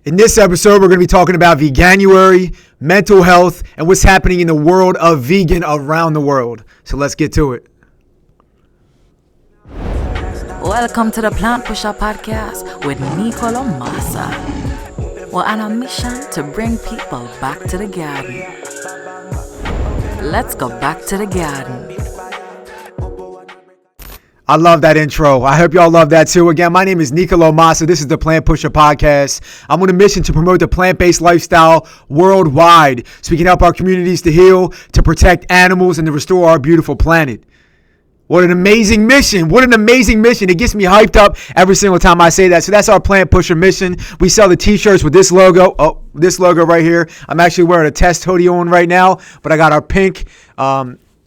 In this episode, we're going to be talking about Veganuary, mental health, and what's happening in the world of vegan around the world. So let's get to it. Welcome to the Plant Pusher Podcast with Nicolo Massa. We're on a mission to bring people back to the garden. Let's go back to the garden. I love that intro. I hope y'all love that too. Again, my name is Nicolo Massa. This is the Plant Pusher Podcast. I'm on a mission to promote the plant-based lifestyle worldwide so we can help our communities to heal, to protect animals, and to restore our beautiful planet. What an amazing mission. What an amazing mission. It gets me hyped up every single time I say that. So that's our Plant Pusher mission. We sell the t-shirts with this logo. Oh, this logo right here. I'm actually wearing a test hoodie on right now, but I got our pink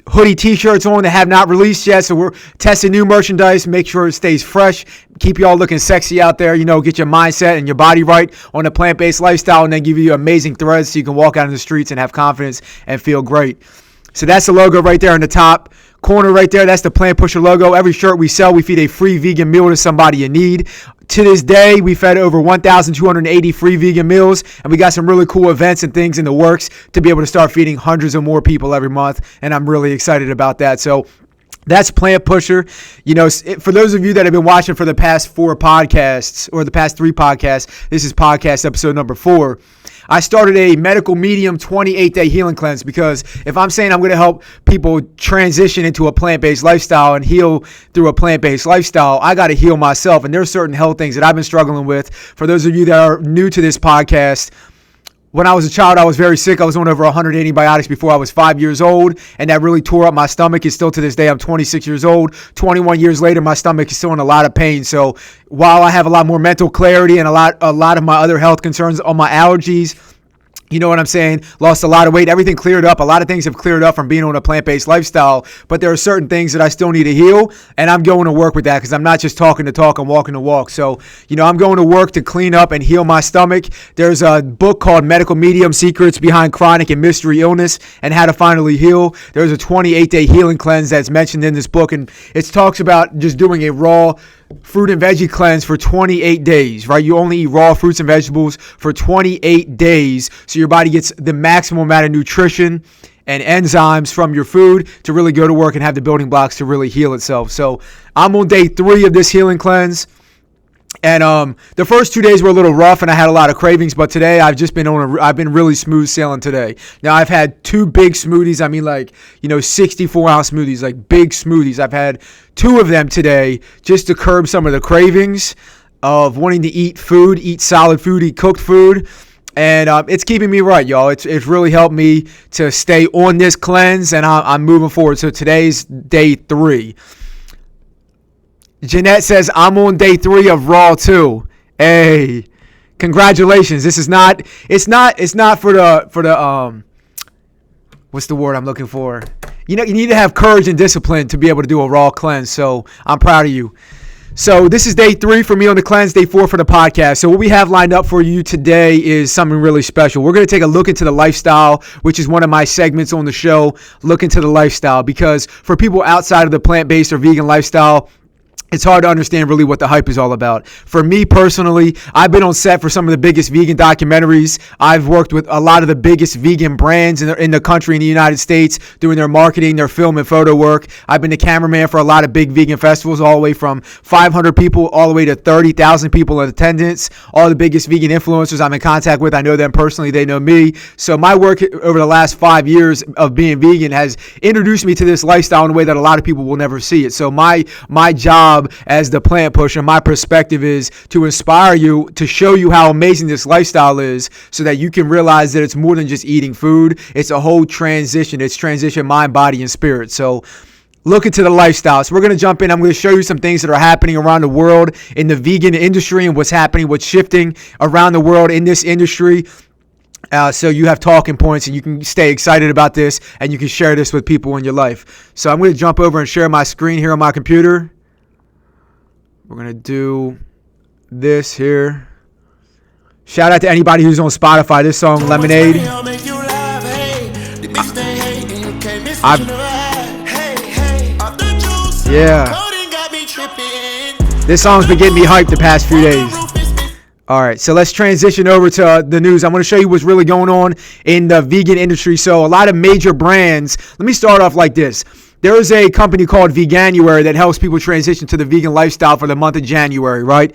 hoodie t-shirts on that have not released yet. So we're testing new merchandise. Make sure it stays fresh. Keep y'all looking sexy out there. You know, get your mindset and your body right on a plant-based lifestyle, and then give you amazing threads so you can walk out in the streets and have confidence and feel great. So that's the logo right there in the top corner right there. That's the Plant Pusher logo. Every shirt we sell, we feed a free vegan meal to somebody in need. To this day, we fed over 1,280 free vegan meals, and we got some really cool events and things in the works to be able to start feeding hundreds of more people every month, and I'm really excited about that. So that's Plant Pusher. You know, for those of you that have been watching for the past 4 podcasts or the past 3 podcasts, this is podcast episode number 4. I started a medical medium 28-day healing cleanse because if I'm saying I'm going to help people transition into a plant-based lifestyle and heal through a plant-based lifestyle, I got to heal myself. And there's certain health things that I've been struggling with. For those of you that are new to this podcast, when I was a child, I was very sick. I was on over 100 antibiotics before I was 5 years old, and that really tore up my stomach. And still to this day, I'm 26 years old. 21 years later, my stomach is still in a lot of pain. So while I have a lot more mental clarity and a lot of my other health concerns on my allergies, you know what I'm saying? Lost a lot of weight. Everything cleared up. A lot of things have cleared up from being on a plant-based lifestyle, but there are certain things that I still need to heal, and I'm going to work with that because I'm not just talking the talk, I'm walking the walk. So, you know, I'm going to work to clean up and heal my stomach. There's a book called Medical Medium Secrets Behind Chronic and Mystery Illness and How to Finally Heal. There's a 28-day healing cleanse that's mentioned in this book, and it talks about just doing a raw fruit and veggie cleanse for 28 days, right? You only eat raw fruits and vegetables for 28 days so your body gets the maximum amount of nutrition and enzymes from your food to really go to work and have the building blocks to really heal itself. So I'm on day 3 of this healing cleanse. And the first 2 days were a little rough and I had a lot of cravings, but today I've been really smooth sailing today. Now I've had 2 big smoothies. I mean, like, you know, 64-ounce smoothies, like big smoothies. I've had 2 of them today just to curb some of the cravings of wanting to eat food, eat solid food, eat cooked food. And it's keeping me right, y'all. It's really helped me to stay on this cleanse, and I'm moving forward. So today's day 3. Jeanette says, I'm on day 3 of Raw too. Hey, congratulations. It's not for the what's the word I'm looking for? You know, you need to have courage and discipline to be able to do a raw cleanse. So I'm proud of you. So this is day 3 for me on the cleanse, day 4 for the podcast. So what we have lined up for you today is something really special. We're going to take a look into the lifestyle, which is one of my segments on the show, look into the lifestyle, because for people outside of the plant-based or vegan lifestyle, it's hard to understand really what the hype is all about. For me personally, I've been on set for some of the biggest vegan documentaries. I've worked with a lot of the biggest vegan brands in the country, in the United States, doing their marketing, their film and photo work. I've been the cameraman for a lot of big vegan festivals, all the way from 500 people all the way to 30,000 people in attendance. All the biggest vegan influencers I'm in contact with, I know them personally, they know me. So my work over the last 5 years of being vegan has introduced me to this lifestyle in a way that a lot of people will never see it. So my job as the Plant Pusher, my perspective is to inspire you, to show you how amazing this lifestyle is so that you can realize that it's more than just eating food. It's a whole transition. It's transition mind, body, and spirit. So look into the lifestyle. So we're going to jump in. I'm going to show you some things that are happening around the world in the vegan industry and what's happening, what's shifting around the world in this industry. So you have talking points and you can stay excited about this and you can share this with people in your life. So I'm going to jump over and share my screen here on my computer. We're going to do this here. Shout out to anybody who's on Spotify. This song, Lemonade. Yeah. This song's been getting me hyped the past few days. All right, so let's transition over to the news. I'm going to show you what's really going on in the vegan industry. So a lot of major brands. Let me start off like this. There is a company called Veganuary that helps people transition to the vegan lifestyle for the month of January, right?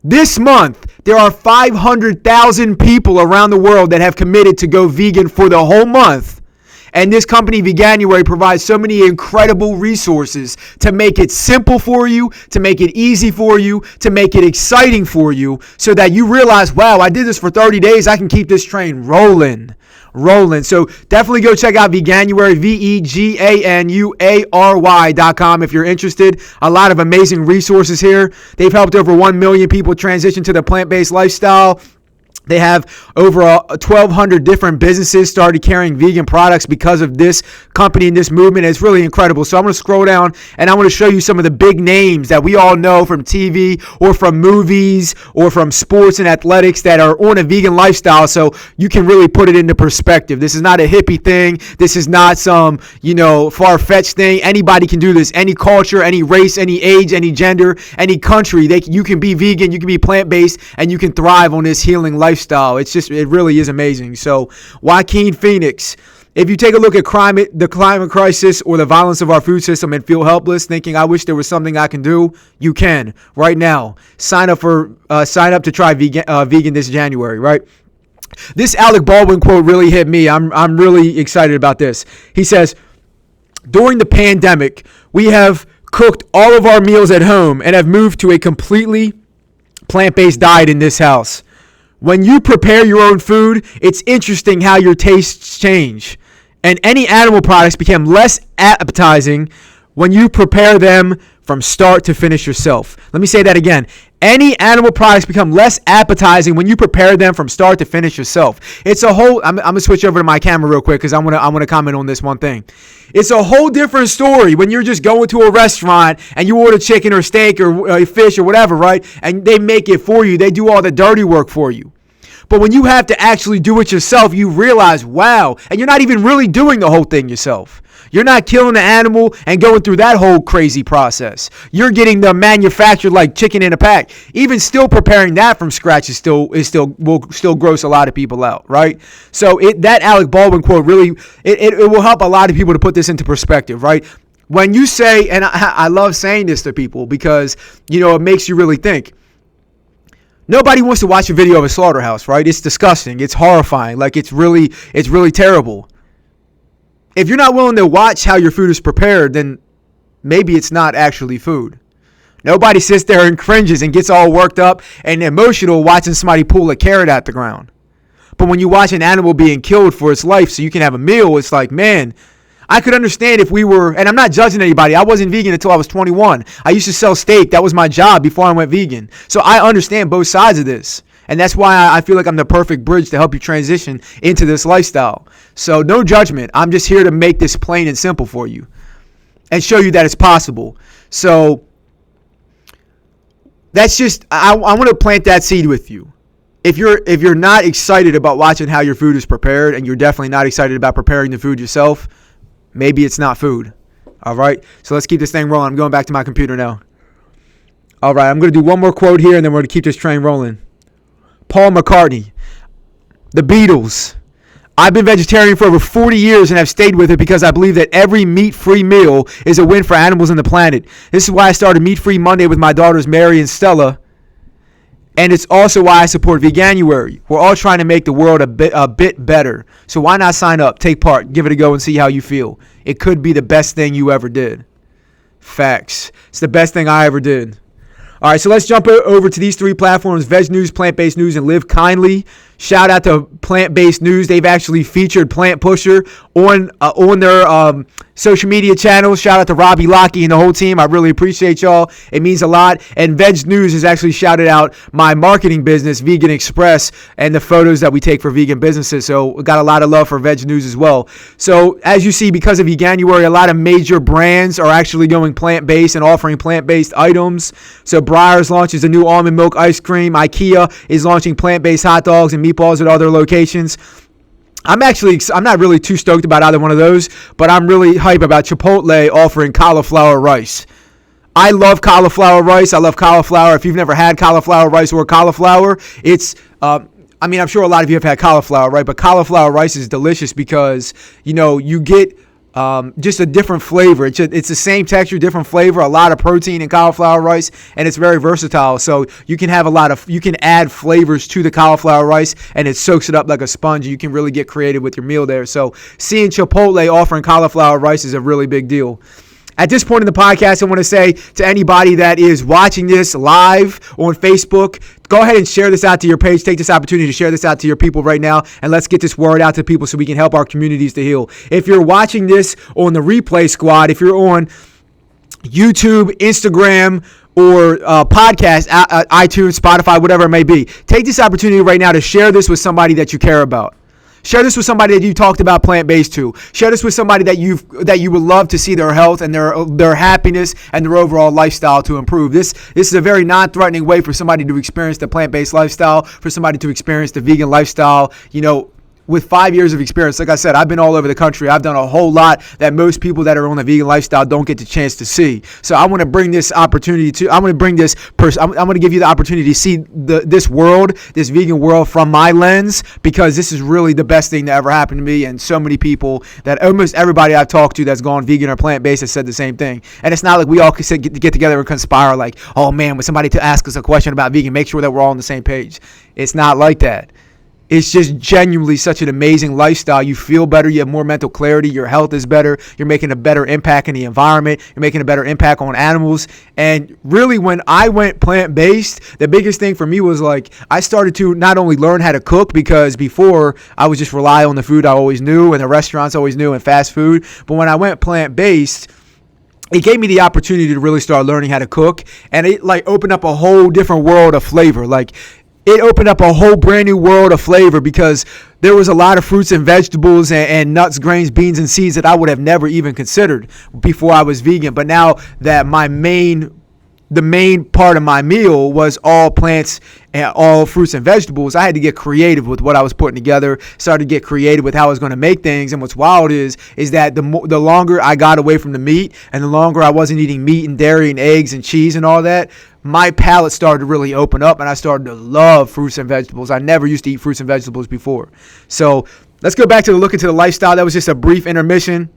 This month, there are 500,000 people around the world that have committed to go vegan for the whole month. And this company, Veganuary, provides so many incredible resources to make it simple for you, to make it easy for you, to make it exciting for you, so that you realize, wow, I did this for 30 days. I can keep this train rolling. So definitely go check out Veganuary, Veganuary.com if you're interested. A lot of amazing resources here. They've helped over 1 million people transition to the plant-based lifestyle. They have over 1,200 different businesses started carrying vegan products because of this company and this movement. It's really incredible. So I'm going to scroll down and I'm going to show you some of the big names that we all know from TV or from movies or from sports and athletics that are on a vegan lifestyle, so you can really put it into perspective. This is not a hippie thing. This is not some, far-fetched thing. Anybody can do this. Any culture, any race, any age, any gender, any country. You can be vegan, you can be plant-based, and you can thrive on this healing lifestyle. It really is amazing. So Joaquin Phoenix, if you take a look at the climate crisis or the violence of our food system and feel helpless, thinking I wish there was something I can do, you can right now. Sign up to try vegan this January, right? This Alec Baldwin quote really hit me. I'm really excited about this. He says, during the pandemic, we have cooked all of our meals at home and have moved to a completely plant-based diet in this house. When you prepare your own food, it's interesting how your tastes change. And any animal products become less appetizing when you prepare them from start to finish yourself. Let me say that again. Any animal products become less appetizing when you prepare them from start to finish yourself. It's a whole, I'm going to switch over to my camera real quick because I want to comment on this one thing. It's a whole different story when you're just going to a restaurant and you order chicken or steak or fish or whatever, right? And they make it for you. They do all the dirty work for you. But when you have to actually do it yourself, you realize, wow, and you're not even really doing the whole thing yourself. You're not killing the animal and going through that whole crazy process. You're getting them manufactured like chicken in a pack. Even still preparing that from scratch will still gross a lot of people out, right? So that Alec Baldwin quote really, it will help a lot of people to put this into perspective, right? When you say, and I love saying this to people because, it makes you really think. Nobody wants to watch a video of a slaughterhouse, right? It's disgusting. It's horrifying. Like it's really terrible. If you're not willing to watch how your food is prepared, then maybe it's not actually food. Nobody sits there and cringes and gets all worked up and emotional watching somebody pull a carrot out the ground. But when you watch an animal being killed for its life so you can have a meal, it's like, man, I could understand if we were, and I'm not judging anybody. I wasn't vegan until I was 21. I used to sell steak. That was my job before I went vegan. So I understand both sides of this. And that's why I feel like I'm the perfect bridge to help you transition into this lifestyle. So no judgment. I'm just here to make this plain and simple for you and show you that it's possible. So that's just, I want to plant that seed with you. If you're not excited about watching how your food is prepared, and you're definitely not excited about preparing the food yourself, maybe it's not food. All right. So let's keep this thing rolling. I'm going back to my computer now. All right. I'm going to do one more quote here and then we're going to keep this train rolling. Paul McCartney, the Beatles. I've been vegetarian for over 40 years and have stayed with it because I believe that every meat-free meal is a win for animals and the planet. This is why I started Meat-Free Monday with my daughters Mary and Stella. And it's also why I support Veganuary. We're all trying to make the world a bit better. So why not sign up, take part, give it a go, and see how you feel. It could be the best thing you ever did. Facts. It's the best thing I ever did. All right, so let's jump over to these three platforms: Veg News, Plant-Based News, and Live Kindly. Shout out to Plant-Based News. They've actually featured Plant Pusher on their social media channels. Shout out to Robbie Lockey and the whole team. I really appreciate y'all. It means a lot. And Veg News has actually shouted out my marketing business, Vegan Express, and the photos that we take for vegan businesses. So we got a lot of love for Veg News as well. So as you see, because of Veganuary, a lot of major brands are actually going plant-based and offering plant-based items. So Breyers launches a new almond milk ice cream. IKEA is launching plant-based hot dogs and meatballs at other locations. I'm not really too stoked about either one of those, but I'm really hype about Chipotle offering cauliflower rice. I love cauliflower rice. I love cauliflower. If you've never had cauliflower rice or cauliflower, it's I'm sure a lot of you have had cauliflower, right? But cauliflower rice is delicious because, you get just a different flavor. It's the same texture, different flavor, a lot of protein in cauliflower rice, and it's very versatile. So you can have you can add flavors to the cauliflower rice, and it soaks it up like a sponge. You can really get creative with your meal there. So seeing Chipotle offering cauliflower rice is a really big deal. At this point in the podcast, I want to say to anybody that is watching this live on Facebook, go ahead and share this out to your page. Take this opportunity to share this out to your people right now, and let's get this word out to people so we can help our communities to heal. If you're watching this on the replay squad, if you're on YouTube, Instagram, or podcast, iTunes, Spotify, whatever it may be, take this opportunity right now to share this with somebody that you care about. Share this with somebody that you talked about plant-based to. Share this with somebody that you would love to see their health and their happiness and their overall lifestyle to improve. This is a very non-threatening way for somebody to experience the plant-based lifestyle, for somebody to experience the vegan lifestyle. With 5 years of experience, like I said, I've been all over the country. I've done a whole lot that most people that are on the vegan lifestyle don't get the chance to see. So I want to bring this opportunity to, I'm going to bring this person, I'm going to give you the opportunity to see this world, this vegan world from my lens, because this is really the best thing that ever happened to me. And so many people that almost everybody I've talked to that's gone vegan or plant-based has said the same thing. And it's not like we all can get together and conspire like, oh man, when somebody to ask us a question about vegan, make sure that we're all on the same page. It's not like that. It's just genuinely such an amazing lifestyle. You feel better. You have more mental clarity. Your health is better. You're making a better impact in the environment. You're making a better impact on animals. And really, when I went plant-based, the biggest thing for me was like I started to not only learn how to cook, because before I was just rely on the food I always knew and the restaurants I always knew and fast food. But when I went plant-based, it gave me the opportunity to really start learning how to cook. And it opened up a whole different world of flavor. It opened up a whole brand new world of flavor, because there was a lot of fruits and vegetables and nuts, grains, beans, and seeds that I would have never even considered before I was vegan. But now that the main part of my meal was all plants and all fruits and vegetables, I had to get creative with what I was putting together, started to get creative with how I was going to make things. And what's wild is that the longer I got away from the meat and the longer I wasn't eating meat and dairy and eggs and cheese and all that, my palate started to really open up, and I started to love fruits and vegetables. I never used to eat fruits and vegetables before. So let's go back to the look into the lifestyle. That was just a brief intermission.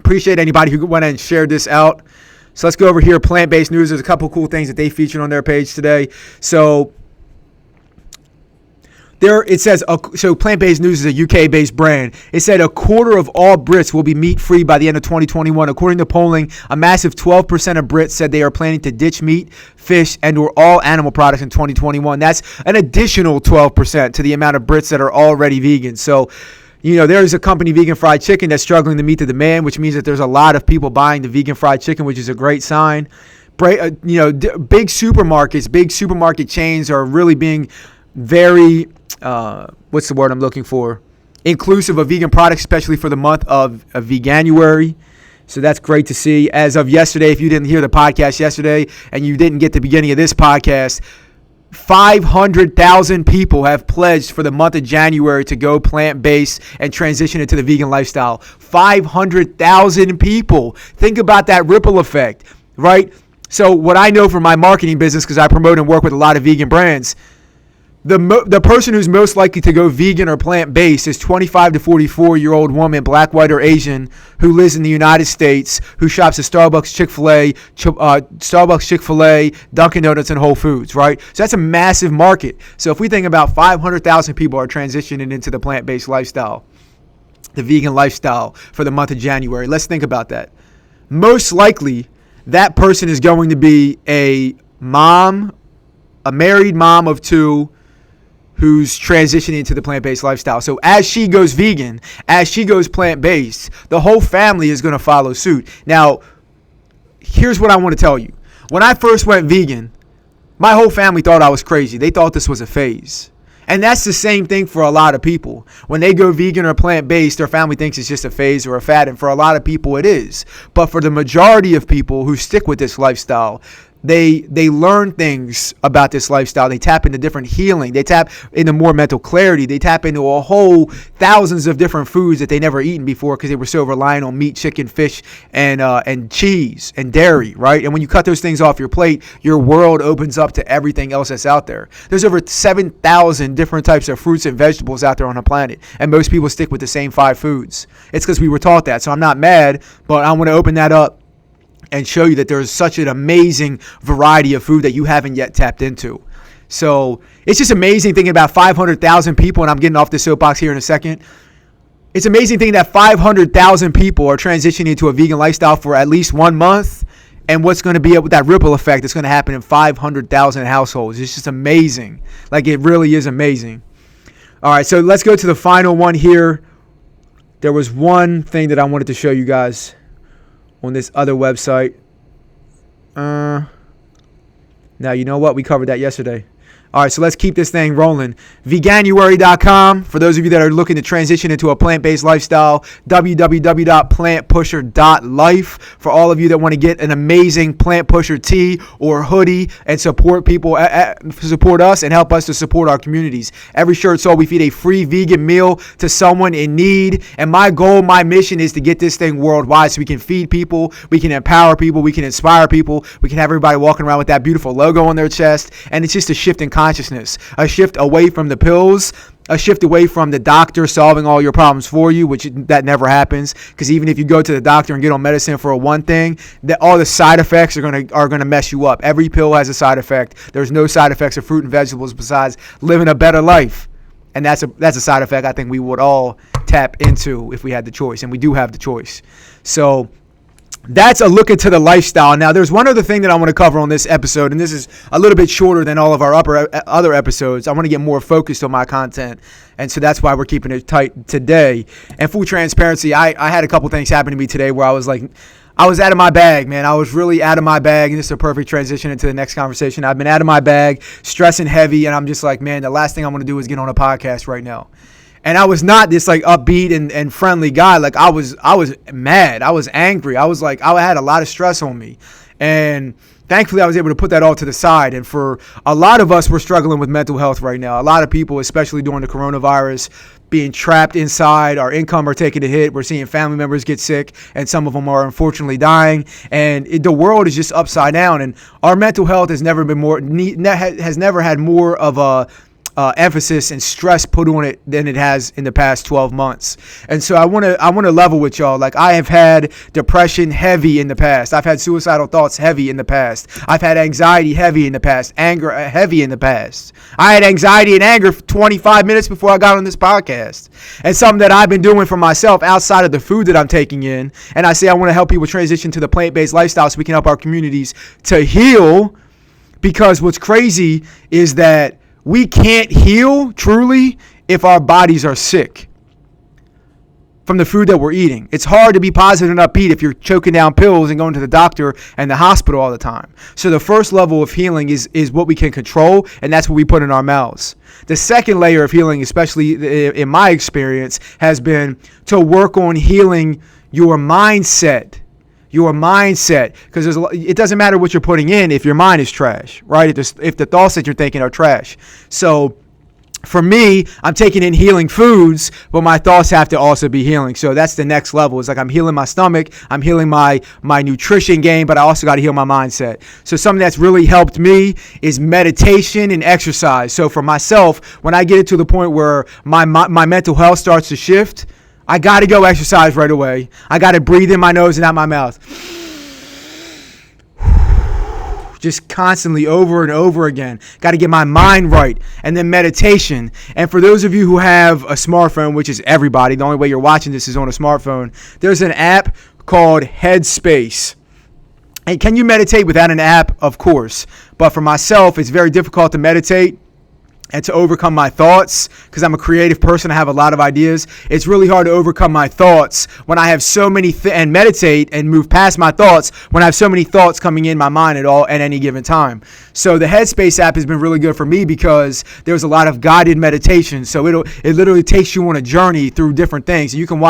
Appreciate anybody who went and shared this out. So let's go over here. Plant-based news. There's a couple cool things that they featured on their page today. So it says, so Plant-Based News is a UK-based brand. It said a quarter of all Brits will be meat-free by the end of 2021. According to polling, a massive 12% of Brits said they are planning to ditch meat, fish, and or all animal products in 2021. That's an additional 12% to the amount of Brits that are already vegan. So, there's a company, Vegan Fried Chicken, that's struggling to meet the demand, which means that there's a lot of people buying the vegan fried chicken, which is a great sign. Big supermarkets, big supermarket chains are really being very, what's the word I'm looking for? Inclusive of vegan products, especially for the month of Veganuary. So that's great to see. As of yesterday, if you didn't hear the podcast yesterday and you didn't get the beginning of this podcast, 500,000 people have pledged for the month of January to go plant-based and transition into the vegan lifestyle. 500,000 people. Think about that ripple effect, right? So what I know from my marketing business, because I promote and work with a lot of vegan brands, the person who's most likely to go vegan or plant-based is 25 to 44-year-old woman, black, white, or Asian, who lives in the United States, who shops at Starbucks, Chick-fil-A, Dunkin' Donuts, and Whole Foods, right? So that's a massive market. So if we think about 500,000 people are transitioning into the plant-based lifestyle, the vegan lifestyle for the month of January, let's think about that. Most likely, that person is going to be a married mom of two, who's transitioning into the plant-based lifestyle. So as she goes vegan, as she goes plant-based, the whole family is going to follow suit. Now, here's what I want to tell you. When I first went vegan, my whole family thought I was crazy. They thought this was a phase. And that's the same thing for a lot of people. When they go vegan or plant-based, their family thinks it's just a phase or a fad. And for a lot of people, it is. But for the majority of people who stick with this lifestyle, they learn things about this lifestyle. They tap into different healing. They tap into more mental clarity. They tap into a whole thousands of different foods that they never eaten before because they were so reliant on meat, chicken, fish, and cheese and dairy, right? And when you cut those things off your plate, your world opens up to everything else that's out there. There's over 7,000 different types of fruits and vegetables out there on the planet, and most people stick with the same 5 foods. It's because we were taught that. So I'm not mad, but I want to open that up and show you that there's such an amazing variety of food that you haven't yet tapped into. So it's just amazing thinking about 500,000 people, and I'm getting off the soapbox here in a second. It's amazing thinking that 500,000 people are transitioning to a vegan lifestyle for at least 1 month, and what's going to be that ripple effect that's going to happen in 500,000 households. It's just amazing. Like, it really is amazing. All right, so let's go to the final one here. There was one thing that I wanted to show you guys on this other website. Now, you know what? We covered that yesterday. All right, so let's keep this thing rolling. Veganuary.com, for those of you that are looking to transition into a plant-based lifestyle. www.plantpusher.life, for all of you that want to get an amazing Plant Pusher tee or hoodie and support people, support us and help us to support our communities. Every shirt sold, we feed a free vegan meal to someone in need. And my goal, my mission is to get this thing worldwide so we can feed people, we can empower people, we can inspire people, we can have everybody walking around with that beautiful logo on their chest. And it's just a shift in consciousness, a shift away from the pills, a shift away from the doctor solving all your problems for you, which that never happens. Because even if you go to the doctor and get on medicine for one thing, that all the side effects are gonna mess you up. Every pill has a side effect. There's no side effects of fruit and vegetables besides living a better life, and that's a side effect I think we would all tap into if we had the choice, and we do have the choice. So that's a look into the lifestyle. Now, there's one other thing that I want to cover on this episode, and this is a little bit shorter than all of our other episodes. I want to get more focused on my content, and so that's why we're keeping it tight today. And full transparency, I had a couple things happen to me today where I was out of my bag, man. I was really out of my bag, and this is a perfect transition into the next conversation. I've been out of my bag, stressing heavy, and I'm just like, man, the last thing I want to do is get on a podcast right now. And I was not this like upbeat and friendly guy. Like I was mad. I was angry. I was like, I had a lot of stress on me. And thankfully I was able to put that all to the side. And for a lot of us, we're struggling with mental health right now. A lot of people, especially during the coronavirus, being trapped inside. Our income are taking a hit. We're seeing family members get sick, and some of them are unfortunately dying. And the world is just upside down. And our mental health has never had more of a emphasis and stress put on it than it has in the past 12 months. And so I want to level with y'all. Like, I have had depression heavy in the past. I've had suicidal thoughts heavy in the past. I've had anxiety heavy in the past. Anger heavy in the past. I had anxiety and anger for 25 minutes before I got on this podcast. And something that I've been doing for myself outside of the food that I'm taking in. And I say I want to help people transition to the plant-based lifestyle so we can help our communities to heal. Because what's crazy is that we can't heal truly if our bodies are sick from the food that we're eating. It's hard to be positive and upbeat if you're choking down pills and going to the doctor and the hospital all the time. So the first level of healing is what we can control, and that's what we put in our mouths. The second layer of healing, especially in my experience, has been to work on healing your mindset. Your mindset, because it doesn't matter what you're putting in if your mind is trash, right? If the thoughts that you're thinking are trash. So for me, I'm taking in healing foods, but my thoughts have to also be healing. So that's the next level. It's like I'm healing my stomach, I'm healing my nutrition game, but I also got to heal my mindset. So something that's really helped me is meditation and exercise. So for myself, when I get it to the point where my mental health starts to shift, I got to go exercise right away. I got to breathe in my nose and out my mouth. Just constantly over and over again. Got to get my mind right. And then meditation. And for those of you who have a smartphone, which is everybody, the only way you're watching this is on a smartphone, there's an app called Headspace. And can you meditate without an app? Of course. But for myself, it's very difficult to meditate and to overcome my thoughts, because I'm a creative person. I have a lot of ideas. It's really hard to overcome my thoughts when I have so many and meditate and move past my thoughts when I have so many thoughts coming in my mind at any given time. So the Headspace app has been really good for me because there's a lot of guided meditation. So it literally takes you on a journey through different things. You can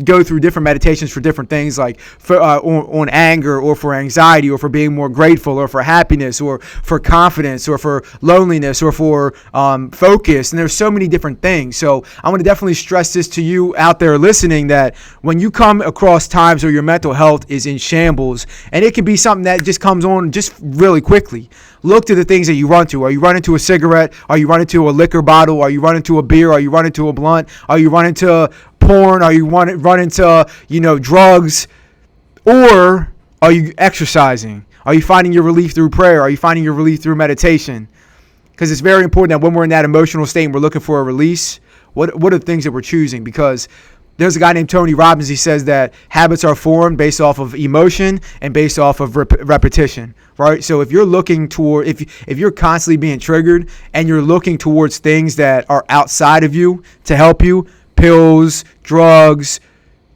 go through different meditations for different things, like on anger, or for anxiety, or for being more grateful, or for happiness, or for confidence, or for loneliness, or for focus. And there's so many different things. So I want to definitely stress this to you out there listening, that when you come across times where your mental health is in shambles, and it can be something that just comes on just really quickly, look to the things that you run to. Are you running to a cigarette? Are you running to a liquor bottle? Are you running to a beer? Are you running to a blunt? Are you running to porn? Are you running to drugs? Or are you exercising? Are you finding your relief through prayer? Are you finding your relief through meditation? Because it's very important that when we're in that emotional state and we're looking for a release, what are the things that we're choosing? Because there's a guy named Tony Robbins. He says that habits are formed based off of emotion and based off of repetition, right? So if you're looking toward, if you're constantly being triggered and you're looking towards things that are outside of you to help you, pills, drugs,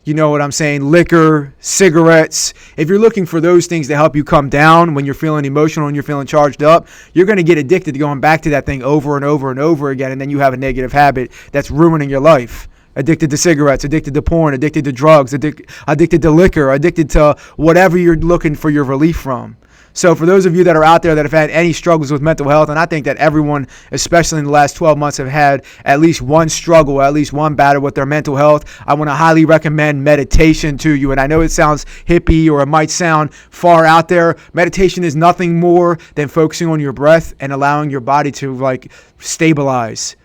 you know what I'm saying, liquor, cigarettes, if you're looking for those things to help you come down when you're feeling emotional and you're feeling charged up, you're going to get addicted to going back to that thing over and over and over again, and then you have a negative habit that's ruining your life. Addicted to cigarettes, addicted to porn, addicted to drugs, addicted to liquor, addicted to whatever you're looking for your relief from. So for those of you that are out there that have had any struggles with mental health, and I think that everyone, especially in the last 12 months, have had at least one struggle, at least one battle with their mental health, I want to highly recommend meditation to you. And I know it sounds hippie, or it might sound far out there. Meditation is nothing more than focusing on your breath and allowing your body to stabilize.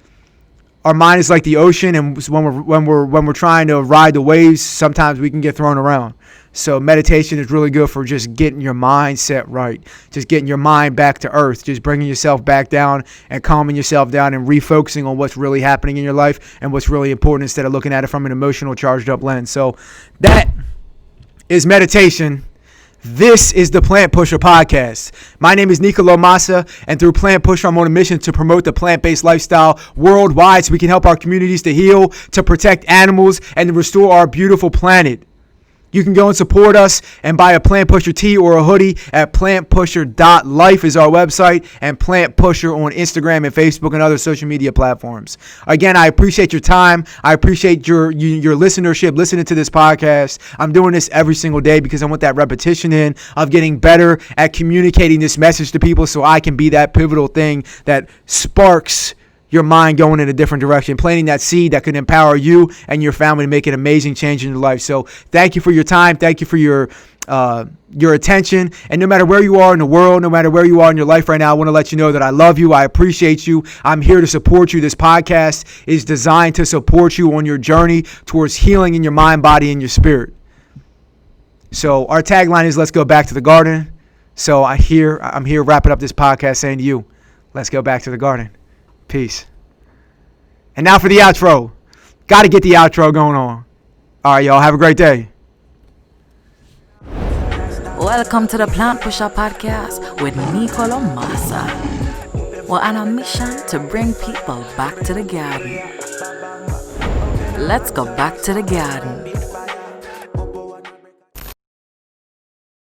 Our mind is like the ocean, and when we're trying to ride the waves, sometimes we can get thrown around. So meditation is really good for just getting your mindset right, just getting your mind back to earth, just bringing yourself back down and calming yourself down and refocusing on what's really happening in your life and what's really important, instead of looking at it from an emotional, charged up lens. So that is meditation. This is the Plant Pusher Podcast. My name is Nicolo Massa, and through Plant Pusher, I'm on a mission to promote the plant-based lifestyle worldwide so we can help our communities to heal, to protect animals, and to restore our beautiful planet. You can go and support us and buy a Plant Pusher tee or a hoodie at plantpusher.life is our website, and Plant Pusher on Instagram and Facebook and other social media platforms. Again, I appreciate your time. I appreciate your listenership, listening to this podcast. I'm doing this every single day because I want that repetition in of getting better at communicating this message to people, so I can be that pivotal thing that sparks your mind going in a different direction, planting that seed that can empower you and your family to make an amazing change in your life. So thank you for your time. Thank you for your attention. And no matter where you are in the world, no matter where you are in your life right now, I want to let you know that I love you. I appreciate you. I'm here to support you. This podcast is designed to support you on your journey towards healing in your mind, body, and your spirit. So our tagline is, let's go back to the garden. So I'm here wrapping up this podcast saying to you, let's go back to the garden. Peace. And now for the outro. Got to get the outro going on. All right, y'all. Have a great day. Welcome to the Plant Pusher Podcast with Nicolo Massa. We're on a mission to bring people back to the garden. Let's go back to the garden.